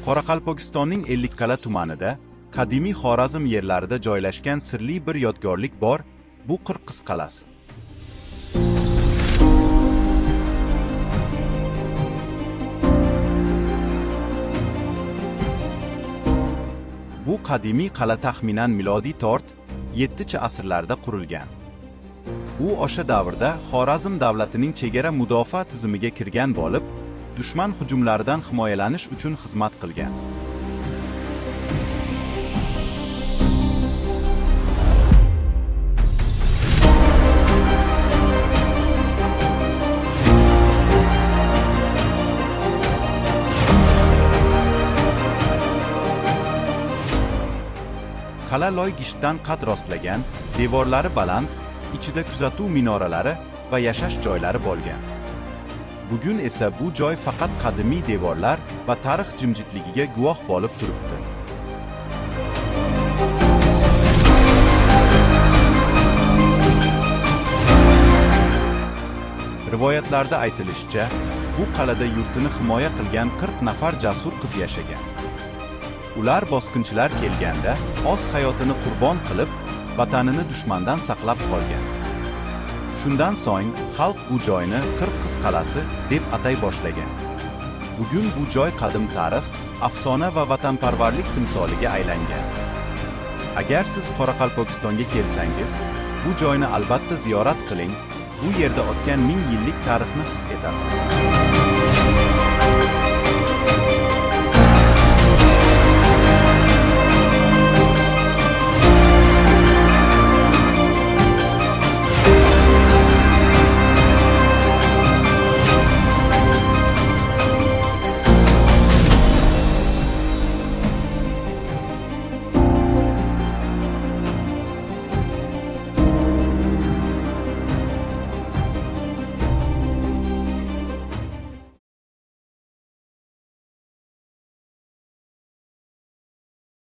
Qoraqalpog'istonning Ellikqal'a tumanida, qadimiy Xorazm yerlarida joylashgan sirli bir yodgorlik bor, bu Qirqiz qal'asi. Bu qadimiy qal'a taxminan milodiy tort 7-asrlarda qurilgan. U o'sha davrda Xorazm davlatining chegara mudofaa tizimiga kirgan bo'lib, dushman hujumlaridan himoyalanish uchun xizmat qilgan. Qal'a loy gishtdan qad rostlagan, devorlari baland, ichida kuzatuv minoralari va yashash joylari bo'lgan. Bugun esa bu joy faqat qadimiy devorlar va tarix jimjitligiga guvoh bo'lib turibdi. Rivoyatlarda aytilishicha, bu qal'ada yurtini himoya qilgan 40 nafar jasur qiz yashagan. Ular bosqinchilar kelganda o'z hayotini qurbon qilib, vatanini dushmandan saqlab qolgan. Shundan so'ng xalq bu joyni Qirqiz qal'asi deb atay boshlagan. Bugun bu joy qadim tarix, afsona va vatanparvarlik timsoliga aylangan. Agar siz Qoraqalpog'istonga kelsangiz, bu joyni albatta ziyorat qiling. Bu yerda o'tgan 1000 yillik tarixni his etasiz.